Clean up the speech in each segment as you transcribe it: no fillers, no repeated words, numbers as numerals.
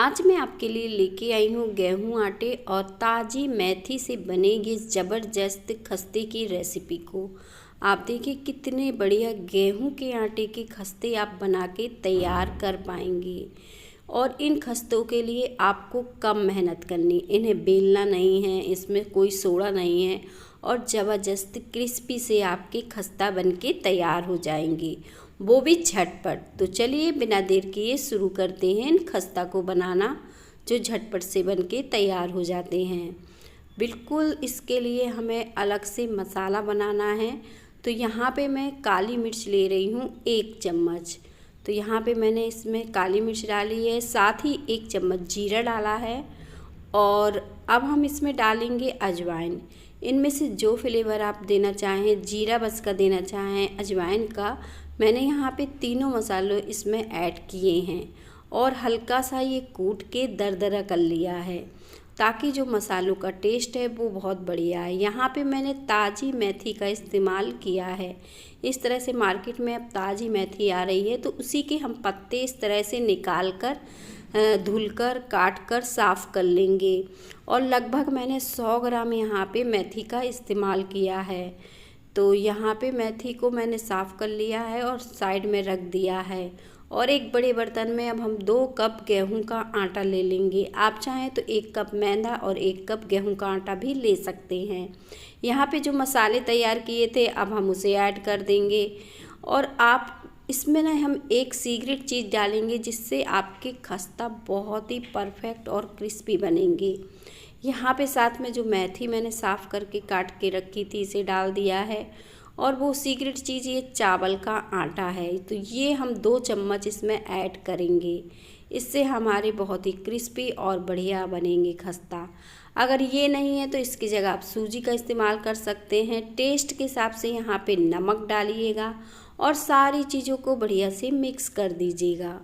आज मैं आपके लिए लेके आई हूँ गेहूं आटे और ताज़ी मेथी से बनेगी ज़बरदस्त खस्ते की रेसिपी को। आप देखिए कितने बढ़िया गेहूं के आटे के खस्ते आप बना के तैयार कर पाएंगे। और इन खस्तों के लिए आपको कम मेहनत करनी, इन्हें बेलना नहीं है, इसमें कोई सोड़ा नहीं है और ज़बरदस्त क्रिस्पी से आपके खस्ता बन के तैयार हो जाएंगे, वो भी झटपट। तो चलिए बिना देर किए शुरू करते हैं इन खस्ता को बनाना, जो झटपट से बन के तैयार हो जाते हैं। बिल्कुल इसके लिए हमें अलग से मसाला बनाना है। तो यहाँ पे मैं काली मिर्च ले रही हूँ 1 चम्मच। तो यहाँ पे मैंने इसमें काली मिर्च डाली है, साथ ही 1 चम्मच जीरा डाला है। और अब हम इसमें डालेंगे अजवाइन। इनमें से जो फ्लेवर आप देना चाहें, जीरा बस का देना चाहें, अजवाइन का, मैंने यहाँ पे तीनों मसालों इसमें ऐड किए हैं और हल्का सा ये कूट के दरदरा कर लिया है, ताकि जो मसालों का टेस्ट है वो बहुत बढ़िया है। यहाँ पे मैंने ताज़ी मेथी का इस्तेमाल किया है। इस तरह से मार्केट में अब ताज़ी मेथी आ रही है, तो उसी के हम पत्ते इस तरह से निकाल कर धुलकर काट कर साफ़ कर लेंगे। और लगभग मैंने 100 ग्राम यहाँ पे मेथी का इस्तेमाल किया है। तो यहाँ पे मेथी को मैंने साफ़ कर लिया है और साइड में रख दिया है। और एक बड़े बर्तन में अब हम 2 कप गेहूं का आटा ले लेंगे। आप चाहें तो 1 कप मैदा और 1 कप गेहूं का आटा भी ले सकते हैं। यहाँ पे जो मसाले तैयार किए थे अब हम उसे ऐड कर देंगे। और आप इसमें ना हम एक सीक्रेट चीज़ डालेंगे, जिससे आपके खस्ता बहुत ही परफेक्ट और क्रिस्पी बनेंगे। यहाँ पे साथ में जो मेथी मैंने साफ़ करके काट के रखी थी इसे डाल दिया है। और वो सीक्रेट चीज़ ये चावल का आटा है, तो ये हम 2 चम्मच इसमें ऐड करेंगे। इससे हमारे बहुत ही क्रिस्पी और बढ़िया बनेंगे खस्ता। अगर ये नहीं है तो इसकी जगह आप सूजी का इस्तेमाल कर सकते हैं। टेस्ट के हिसाब से यहाँ पे नमक डालिएगा और सारी चीज़ों को बढ़िया से मिक्स कर दीजिएगा।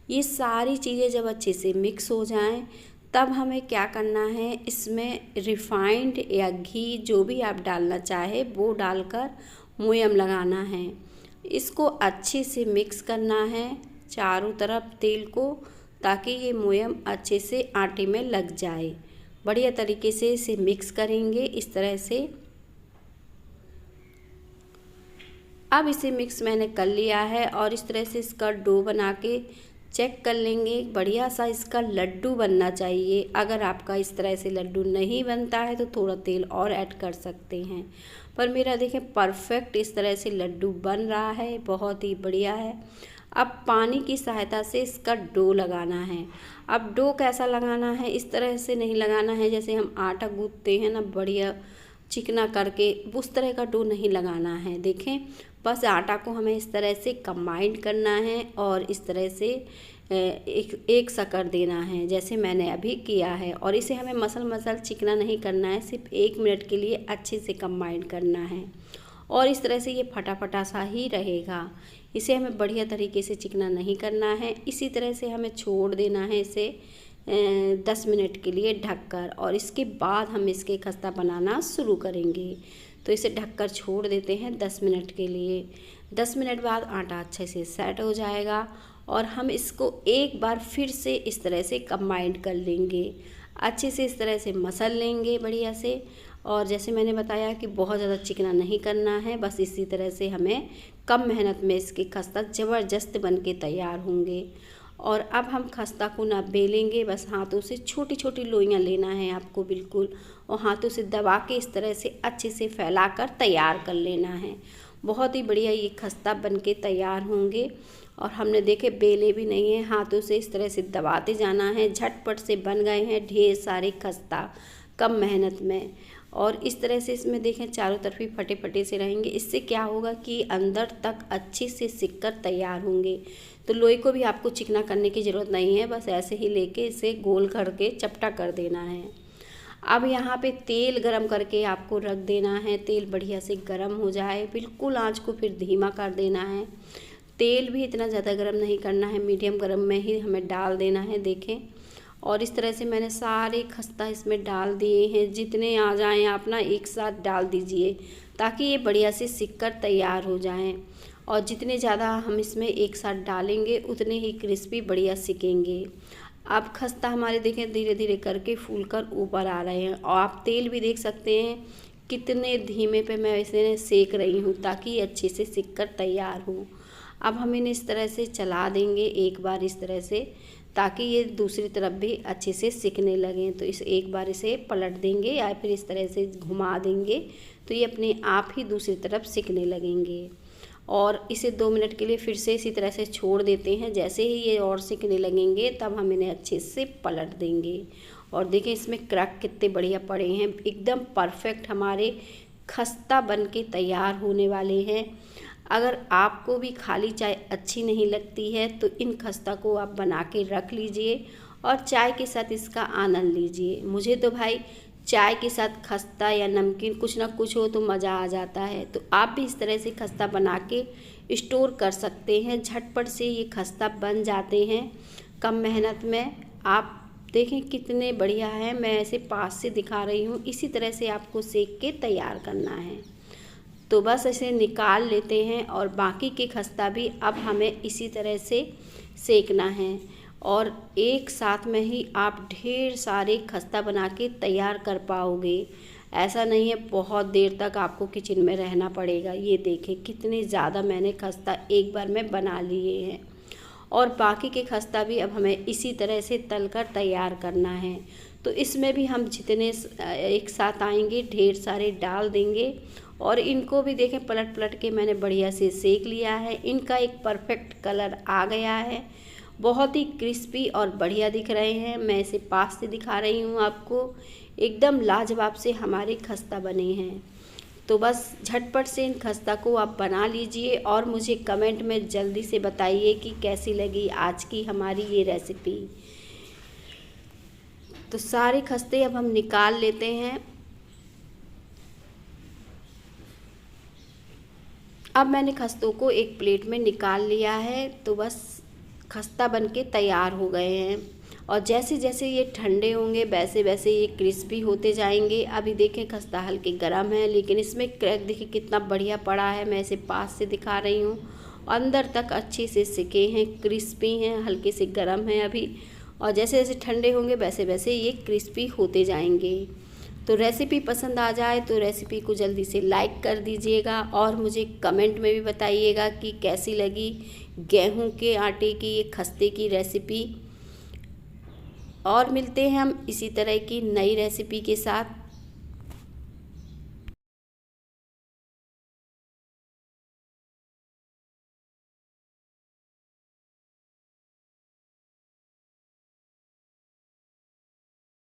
ये सारी चीज़ें जब अच्छे से मिक्स हो जाएं, तब हमें क्या करना है, इसमें रिफाइंड या घी जो भी आप डालना चाहे वो डालकर मोयम लगाना है। इसको अच्छे से मिक्स करना है चारों तरफ तेल को, ताकि ये मोयम अच्छे से आटे में लग जाए। बढ़िया तरीके से इसे मिक्स करेंगे इस तरह से। अब इसे मिक्स मैंने कर लिया है और इस तरह से इसका डो बना के चेक कर लेंगे। बढ़िया सा इसका लड्डू बनना चाहिए। अगर आपका इस तरह से लड्डू नहीं बनता है तो थोड़ा तेल और ऐड कर सकते हैं, पर मेरा देखें परफेक्ट इस तरह से लड्डू बन रहा है, बहुत ही बढ़िया है। अब पानी की सहायता से इसका डो लगाना है। अब डो कैसा लगाना है, इस तरह से नहीं लगाना है जैसे हम आटा गूंथते हैं ना बढ़िया चिकना करके, उस तरह का डो नहीं लगाना है। देखें बस आटा को हमें इस तरह से कंबाइन करना है और इस तरह से एक सा कर देना है, जैसे मैंने अभी किया है। और इसे हमें मसल चिकना नहीं करना है, सिर्फ 1 मिनट के लिए अच्छे से कंबाइन करना है। और इस तरह से ये फटाफटा सा ही रहेगा। इसे हमें बढ़िया तरीके से चिकना नहीं करना है। इसी तरह से हमें छोड़ देना है इसे 10 मिनट के लिए ढककर, और इसके बाद हम इसके खस्ता बनाना शुरू करेंगे। तो इसे ढककर छोड़ देते हैं 10 मिनट के लिए। 10 मिनट बाद आटा अच्छे से सेट हो जाएगा और हम इसको एक बार फिर से इस तरह से कंबाइन कर लेंगे। अच्छे से इस तरह से मसल लेंगे बढ़िया से। और जैसे मैंने बताया कि बहुत ज़्यादा चिकना नहीं करना है, बस इसी तरह से हमें कम मेहनत में इसके खस्ता ज़बरदस्त बन के तैयार होंगे। और अब हम खस्ता को ना बेलेंगे, बस हाथों से छोटी छोटी लोइयाँ लेना है आपको बिल्कुल, और हाथों से दबा के इस तरह से अच्छे से फैलाकर तैयार कर लेना है। बहुत ही बढ़िया ये खस्ता बन के तैयार होंगे। और हमने देखे बेले भी नहीं है, हाथों से इस तरह से दबाते जाना है। झटपट से बन गए हैं ढेर सारे खस्ता कम मेहनत में। और इस तरह से इसमें देखें चारों तरफ ही फटे फटे से रहेंगे। इससे क्या होगा कि अंदर तक अच्छे से सिक कर तैयार होंगे। तो लोई को भी आपको चिकना करने की ज़रूरत नहीं है, बस ऐसे ही लेके इसे गोल करके चपटा कर देना है। अब यहाँ पे तेल गरम करके आपको रख देना है। तेल बढ़िया से गरम हो जाए, बिल्कुल आँच को फिर धीमा कर देना है। तेल भी इतना ज़्यादा गरम नहीं करना है, मीडियम गरम में ही हमें डाल देना है। देखें, और इस तरह से मैंने सारे खस्ता इसमें डाल दिए हैं। जितने आ जाएं आप ना एक साथ डाल दीजिए, ताकि ये बढ़िया से सिक कर तैयार हो जाएं। और जितने ज़्यादा हम इसमें एक साथ डालेंगे उतने ही क्रिस्पी बढ़िया सिकेंगे। अब खस्ता हमारे देखें धीरे धीरे करके फूल कर ऊपर आ रहे हैं, और आप तेल भी देख सकते हैं कितने धीमे पे मैं इसे सेक रही हूँ ताकि ये अच्छे से सिक कर तैयार हो। अब हम इन्हें इस तरह से चला देंगे एक बार इस तरह से, ताकि ये दूसरी तरफ भी अच्छे से सिकने लगें। तो इस एक बार इसे पलट देंगे या फिर इस तरह से घुमा देंगे तो ये अपने आप ही दूसरी तरफ सिकने लगेंगे। और इसे 2 मिनट के लिए फिर से इसी तरह से छोड़ देते हैं। जैसे ही ये और सिकने लगेंगे तब हम इन्हें अच्छे से पलट देंगे। और देखें इसमें क्रैक कितने बढ़िया पड़े हैं, एकदम परफेक्ट हमारे खस्ता बन के तैयार होने वाले हैं। अगर आपको भी खाली चाय अच्छी नहीं लगती है तो इन खस्ता को आप बना के रख लीजिए और चाय के साथ इसका आनंद लीजिए। मुझे तो भाई चाय के साथ खस्ता या नमकीन कुछ ना कुछ हो तो मज़ा आ जाता है। तो आप भी इस तरह से खस्ता बना के स्टोर कर सकते हैं। झटपट से ये खस्ता बन जाते हैं कम मेहनत में। आप देखें कितने बढ़िया है, मैं ऐसे पास से दिखा रही हूँ। इसी तरह से आपको सेक के तैयार करना है। तो बस इसे निकाल लेते हैं और बाकी के खस्ता भी अब हमें इसी तरह से सेकना है। और एक साथ में ही आप ढेर सारे खस्ता बना के तैयार कर पाओगे। ऐसा नहीं है बहुत देर तक आपको किचन में रहना पड़ेगा। ये देखें कितने ज़्यादा मैंने खस्ता एक बार में बना लिए हैं। और बाकी के खस्ता भी अब हमें इसी तरह से तल कर तैयार करना है। तो इसमें भी हम जितने एक साथ आएंगे ढेर सारे डाल देंगे। और इनको भी देखें पलट पलट के मैंने बढ़िया से सेक लिया है। इनका एक परफेक्ट कलर आ गया है, बहुत ही क्रिस्पी और बढ़िया दिख रहे हैं। मैं इसे पास से दिखा रही हूँ आपको, एकदम लाजवाब से हमारे खस्ता बने हैं। तो बस झटपट से इन खस्ता को आप बना लीजिए और मुझे कमेंट में जल्दी से बताइए कि कैसी लगी आज की हमारी ये रेसिपी। तो सारे खस्ते अब हम निकाल लेते हैं। अब मैंने खस्तों को एक प्लेट में निकाल लिया है। तो बस खस्ता बनके तैयार हो गए हैं और जैसे जैसे ये ठंडे होंगे वैसे वैसे ये क्रिस्पी होते जाएंगे। अभी देखें खस्ता हल्के गर्म है लेकिन इसमें क्रैक देखिए कितना बढ़िया पड़ा है। मैं इसे पास से दिखा रही हूँ, अंदर तक अच्छे से सिके हैं, क्रिस्पी हैं, हल्के से गर्म हैं अभी। और जैसे जैसे ठंडे होंगे वैसे वैसे ये क्रिस्पी होते जाएंगे। तो रेसिपी पसंद आ जाए तो रेसिपी को जल्दी से लाइक कर दीजिएगा और मुझे कमेंट में भी बताइएगा कि कैसी लगी गेहूं के आटे की ये खस्ते की रेसिपी। और मिलते हैं हम इसी तरह की नई रेसिपी के साथ।